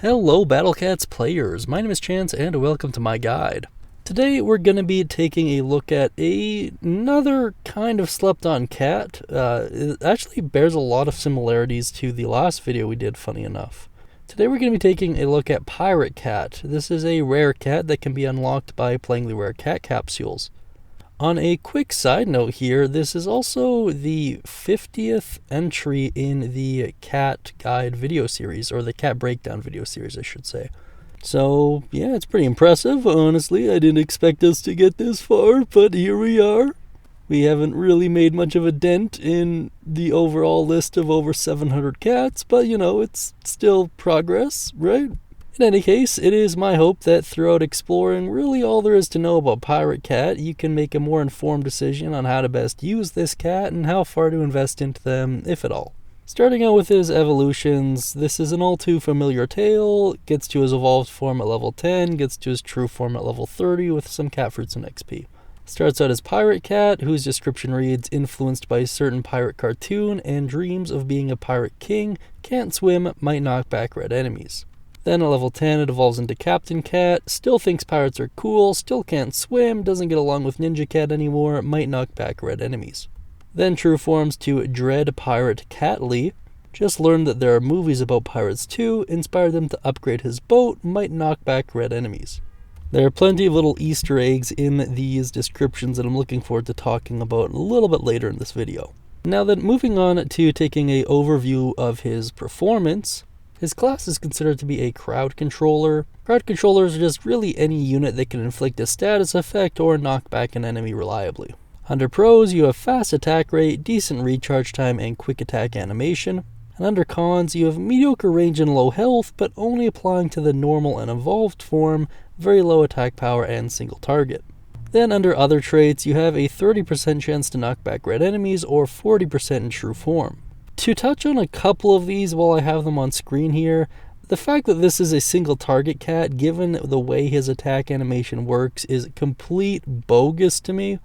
Hello Battlecats players, my name is Chance and welcome to my guide. Today we're going to be taking a look at another kind of slept on cat. It actually bears a lot of similarities to the last video we did, funny enough. Today we're going to be taking a look at Pirate Cat. This is a rare cat that can be unlocked by playing the rare cat capsules. On a quick side note here, this is also the 50th entry in the cat guide video series, or the cat breakdown video series, I should say. So, yeah, it's pretty impressive, honestly. I didn't expect us to get this far, but here we are. We haven't really made much of a dent in the overall list of over 700 cats, but, you know, it's still progress, right? In any case, it is my hope that throughout exploring really all there is to know about Pirate Cat, you can make a more informed decision on how to best use this cat and how far to invest into them, if at all. Starting out with his evolutions, this is an all too familiar tale, gets to his evolved form at level 10, gets to his true form at level 30 with some Catfruits and XP. Starts out as Pirate Cat, whose description reads, influenced by a certain pirate cartoon and dreams of being a pirate king, can't swim, might knock back red enemies. Then at level 10 it evolves into Captain Cat, still thinks pirates are cool, still can't swim, doesn't get along with Ninja Cat anymore, might knock back red enemies. Then true forms to Dread Pirate Catly, just learned that there are movies about pirates too, inspired them to upgrade his boat, might knock back red enemies. There are plenty of little Easter eggs in these descriptions that I'm looking forward to talking about a little bit later in this video. Now then, moving on to taking an overview of his performance. His class is considered to be a crowd controller. Crowd controllers are just really any unit that can inflict a status effect or knock back an enemy reliably. Under pros, you have fast attack rate, decent recharge time, and quick attack animation. And under cons, you have mediocre range and low health, but only applying to the normal and evolved form, very low attack power, and single target. Then under other traits, you have a 30% chance to knock back red enemies or 40% in true form. To touch on a couple of these while I have them on screen here, the fact that this is a single target cat, given the way his attack animation works, is complete bogus to me.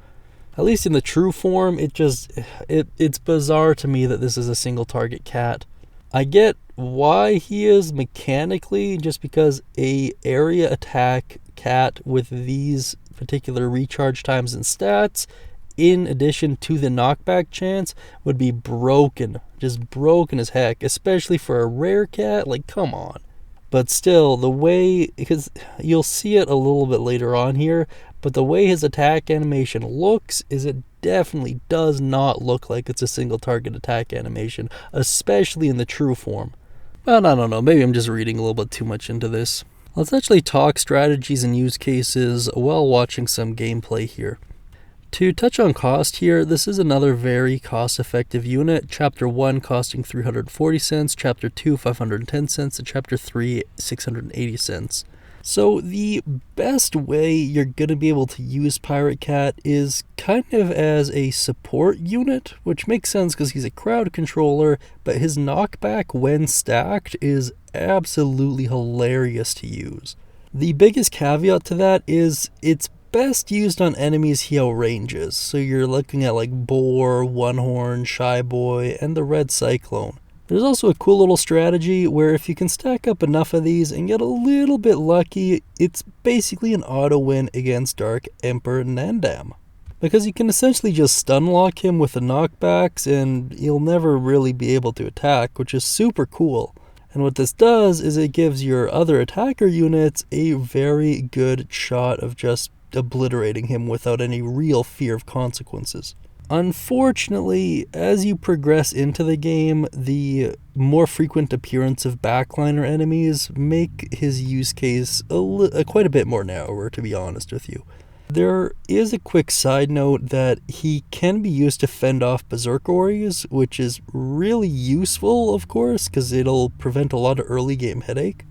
At least in the true form, it's bizarre to me that this is a single target cat. I get why he is mechanically, just because a area attack cat with these particular recharge times and stats, in addition to the knockback chance, would be broken. Just broken as heck, especially for a rare cat, like come on. But still, the way, because you'll see it a little bit later on here, but the way his attack animation looks is it definitely does not look like it's a single target attack animation, especially in the true form. But I don't know, maybe I'm just reading a little bit too much into this. Let's actually talk strategies and use cases while watching some gameplay here. To touch on cost here, this is another very cost-effective unit. Chapter 1 costing 340 cents, Chapter 2 510 cents, and Chapter 3 680 cents. So the best way you're going to be able to use Pirate Cat is kind of as a support unit, which makes sense because he's a crowd controller, but his knockback when stacked is absolutely hilarious to use. The biggest caveat to that is it's best used on enemies he outranges, so you're looking at like Boar, One Horn, Shy Boy, and the Red Cyclone. There's also a cool little strategy where if you can stack up enough of these and get a little bit lucky, it's basically an auto win against Dark Emperor Nandam. Because you can essentially just stun lock him with the knockbacks and he'll never really be able to attack, which is super cool. And what this does is it gives your other attacker units a very good shot of just obliterating him without any real fear of consequences. Unfortunately, as you progress into the game, the more frequent appearance of backliner enemies make his use case quite a bit more narrower, to be honest with you. There is a quick side note that he can be used to fend off Berserkories, which is really useful, of course, because it'll prevent a lot of early game headache.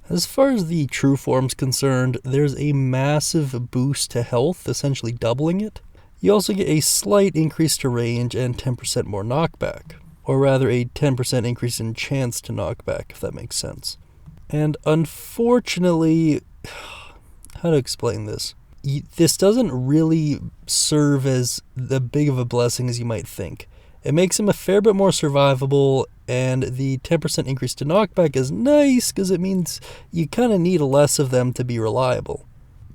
As far as the true form's concerned, there's a massive boost to health, essentially doubling it. You also get a slight increase to range and 10% more knockback, or rather a 10% increase in chance to knockback, if that makes sense. And unfortunately, how to explain this? This doesn't really serve as the big of a blessing as you might think. It makes him a fair bit more survivable, and the 10% increase to knockback is nice because it means you kind of need less of them to be reliable.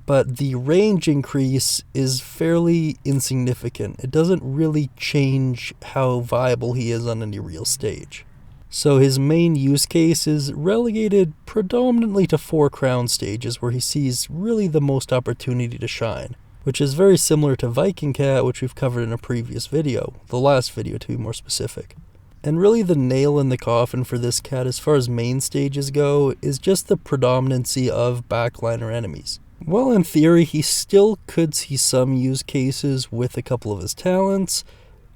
But the range increase is fairly insignificant. It doesn't really change how viable he is on any real stage. So his main use case is relegated predominantly to 4 crown stages where he sees really the most opportunity to shine, which is very similar to Viking Cat, which we've covered in a previous video, the last video to be more specific. And really the nail in the coffin for this cat as far as main stages go is just the predominancy of backliner enemies. Well, in theory, he still could see some use cases with a couple of his talents.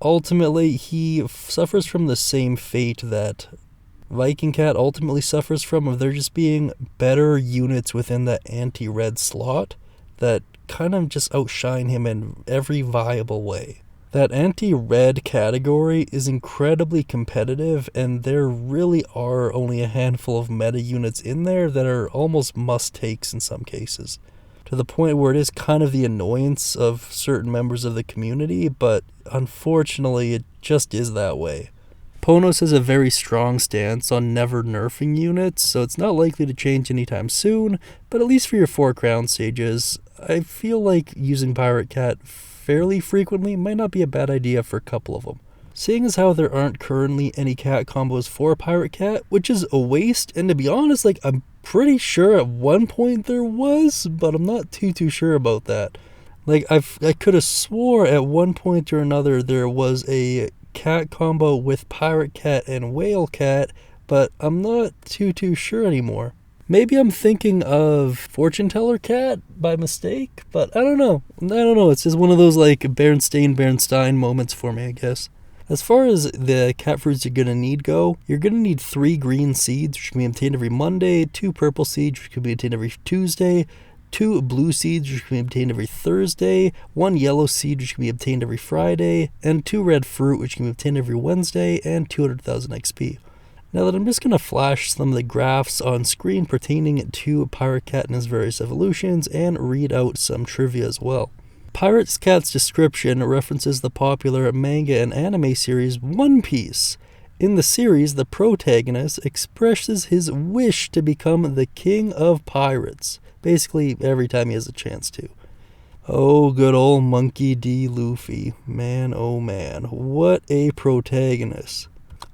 Ultimately, he suffers from the same fate that Viking Cat ultimately suffers from, of there just being better units within that anti-red slot that kind of just outshine him in every viable way. That anti-red category is incredibly competitive, and there really are only a handful of meta units in there that are almost must-takes in some cases, to the point where it is kind of the annoyance of certain members of the community, but unfortunately it just is that way. Ponos has a very strong stance on never nerfing units, so it's not likely to change anytime soon, but at least for your 4 crown stages, I feel like using Pirate Cat fairly frequently might not be a bad idea for a couple of them. Seeing as how there aren't currently any cat combos for Pirate Cat, which is a waste, and to be honest, like, I'm pretty sure at one point there was, but I'm not too sure about that. Like, I could have swore at one point or another there was a cat combo with Pirate Cat and Whale Cat, but I'm not too sure anymore. Maybe I'm thinking of Fortune Teller Cat by mistake, but I don't know. It's just one of those like Berenstain moments for me, I guess. As far as the Catfruits you're going to need go, you're going to need 3 green seeds, which can be obtained every Monday, 2 purple seeds, which can be obtained every Tuesday, 2 blue seeds, which can be obtained every Thursday, 1 yellow seed, which can be obtained every Friday, and 2 red fruit, which can be obtained every Wednesday, and 200,000 XP. Now that I'm just going to flash some of the graphs on screen pertaining to Pirate Cat and his various evolutions and read out some trivia as well. Pirate Cat's description references the popular manga and anime series One Piece. In the series, the protagonist expresses his wish to become the king of pirates, basically every time he has a chance to. Oh, good old Monkey D. Luffy. Man, oh man, what a protagonist.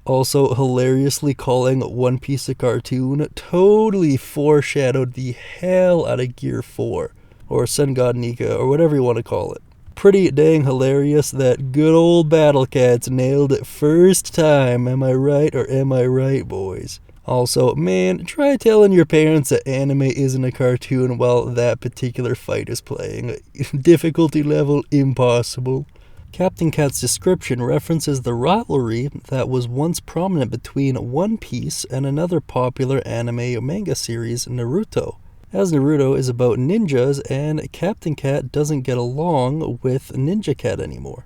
Also, hilariously calling One Piece a cartoon totally foreshadowed the hell out of Gear 4, or Sun God Nika, or whatever you want to call it. Pretty dang hilarious that good old Battle Cats nailed it first time, am I right or am I right, boys? Also, man, try telling your parents that anime isn't a cartoon while that particular fight is playing. Difficulty level impossible. Captain Cat's description references the rivalry that was once prominent between One Piece and another popular anime manga series, Naruto. As Naruto is about ninjas and Captain Cat doesn't get along with Ninja Cat anymore.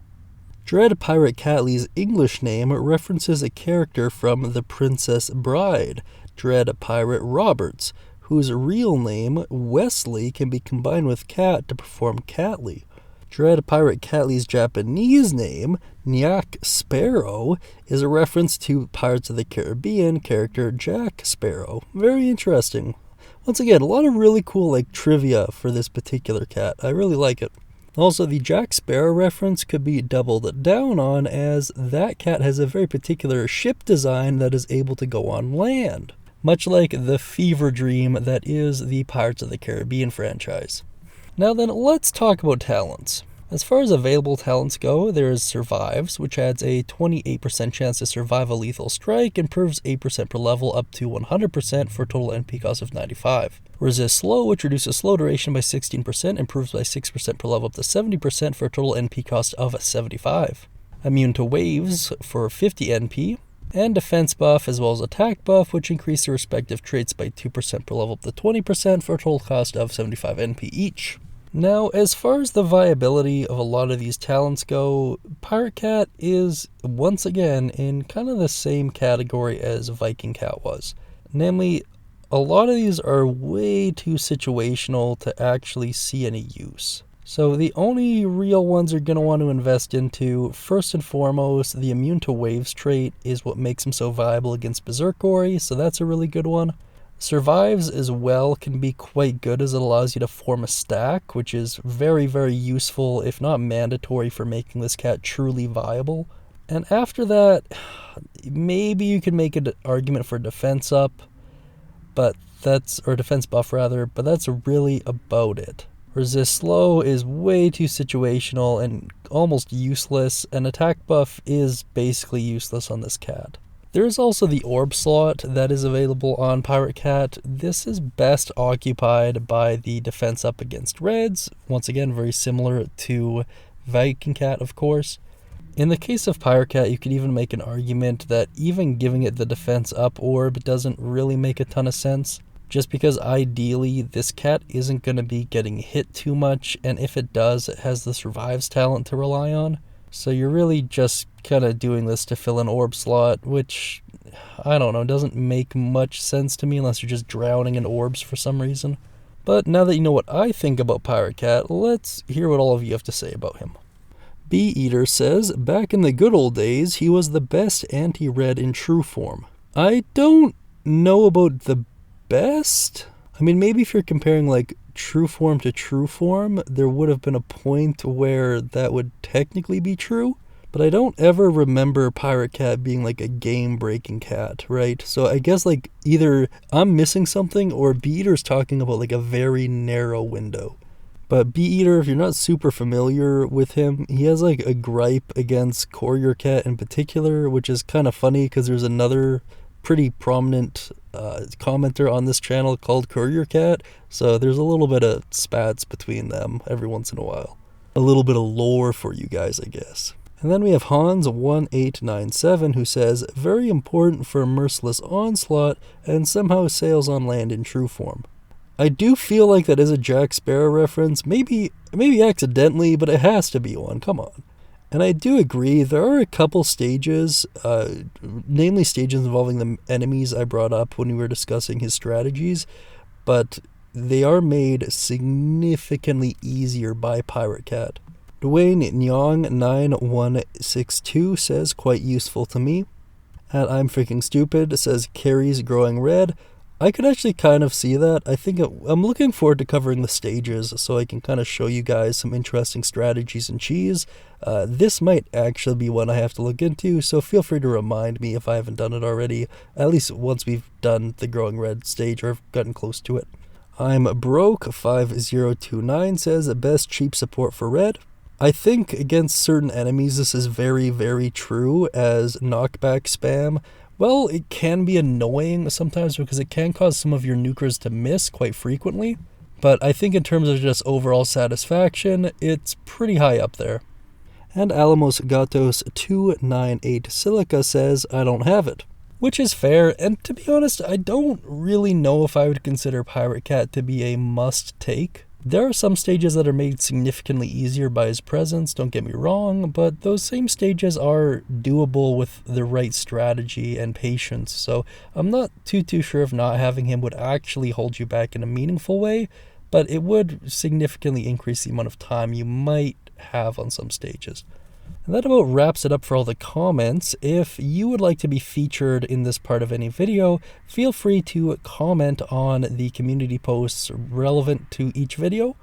Dread Pirate Catley's English name references a character from The Princess Bride, Dread Pirate Roberts, whose real name, Wesley, can be combined with Cat to perform Catley. Dread Pirate Catley's Japanese name, Nyak Sparrow, is a reference to Pirates of the Caribbean character Jack Sparrow. Very interesting. Once again, a lot of really cool trivia for this particular cat. I really like it. Also, the Jack Sparrow reference could be doubled down on, as that cat has a very particular ship design that is able to go on land, much like the fever dream that is the Pirates of the Caribbean franchise. Now then, let's talk about talents. As far as available talents go, there is Survives, which adds a 28% chance to survive a lethal strike, improves 8% per level up to 100% for a total NP cost of 95. Resist Slow, which reduces slow duration by 16%, improves by 6% per level up to 70% for a total NP cost of 75. Immune to Waves for 50 NP, and Defense Buff as well as Attack Buff, which increase their respective traits by 2% per level up to 20% for a total cost of 75 NP each. Now, as far as the viability of a lot of these talents go, Pirate Cat is, once again, in kind of the same category as Viking Cat was. Namely, a lot of these are way too situational to actually see any use. So the only real ones you're going to want to invest into, first and foremost, the immune to waves trait is what makes him so viable against Berserkori, so that's a really good one. Survives as well can be quite good as it allows you to form a stack, which is very, very useful, if not mandatory, for making this cat truly viable. And after that, maybe you can make an argument for defense up, or defense buff rather, but that's really about it. Resist slow is way too situational and almost useless, and attack buff is basically useless on this cat. There is also the Orb slot that is available on Pirate Cat. This is best occupied by the defense up against reds, once again very similar to Viking Cat of course. In the case of Pirate Cat, you could even make an argument that even giving it the defense up orb doesn't really make a ton of sense, just because ideally this cat isn't going to be getting hit too much, and if it does, it has the survives talent to rely on. So you're really just kind of doing this to fill an orb slot, which, I don't know, doesn't make much sense to me unless you're just drowning in orbs for some reason. But now that you know what I think about Pirate Cat, let's hear what all of you have to say about him. Bee Eater says, back in the good old days, he was the best anti-red in true form. I don't know about the best. I mean, maybe if you're comparing like true form to true form, there would have been a point where that would technically be true, but I don't ever remember Pirate Cat being like a game-breaking cat, right? So I guess like either I'm missing something or Bee Eater's talking about like a very narrow window. But Bee Eater, if you're not super familiar with him, he has like a gripe against Courier Cat in particular, which is kind of funny because there's another pretty prominent commenter on this channel called Courier Cat, so there's a little bit of spats between them every once in a while. A little bit of lore for you guys, I guess. And then we have Hans1897 who says, very important for a merciless onslaught and somehow sails on land in true form. I do feel like that is a Jack Sparrow reference, maybe accidentally, but it has to be one, come on. And I do agree, there are a couple stages, namely stages involving the enemies I brought up when we were discussing his strategies, but they are made significantly easier by Pirate Cat. Dwayne Nyong9162 says, quite useful to me. And I'm Freaking Stupid says, carries growing red. I could actually kind of see that. I'm looking forward to covering the stages so I can kind of show you guys some interesting strategies in cheese. This might actually be one I have to look into, so feel free to remind me if I haven't done it already, at least once we've done the growing red stage or have gotten close to it. I'm Broke 5029 says, best cheap support for red. I think against certain enemies this is very, very true, as knockback spam, well, it can be annoying sometimes because it can cause some of your nukers to miss quite frequently, but I think in terms of just overall satisfaction, it's pretty high up there. And Alamos Gatos 298 Silica says, I don't have it. Which is fair, and to be honest, I don't really know if I would consider Pirate Cat to be a must-take. There are some stages that are made significantly easier by his presence, don't get me wrong, but those same stages are doable with the right strategy and patience, so I'm not too sure if not having him would actually hold you back in a meaningful way, but it would significantly increase the amount of time you might have on some stages. And that about wraps it up for all the comments. If you would like to be featured in this part of any video, feel free to comment on the community posts relevant to each video,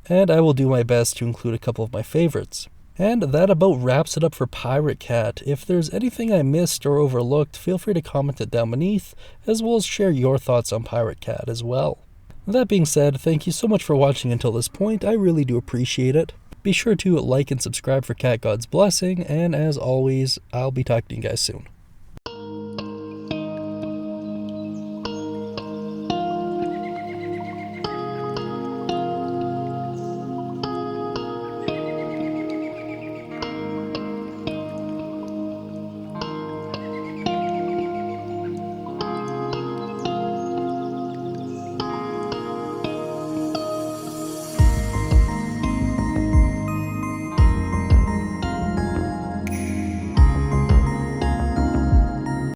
and I will do my best to include a couple of my favorites. And that about wraps it up for Pirate Cat. If there's anything I missed or overlooked, feel free to comment it down beneath, as well as share your thoughts on Pirate Cat as well. That being said, thank you so much for watching until this point, I really do appreciate it. Be sure to like and subscribe for Cat God's blessing, and as always, I'll be talking to you guys soon.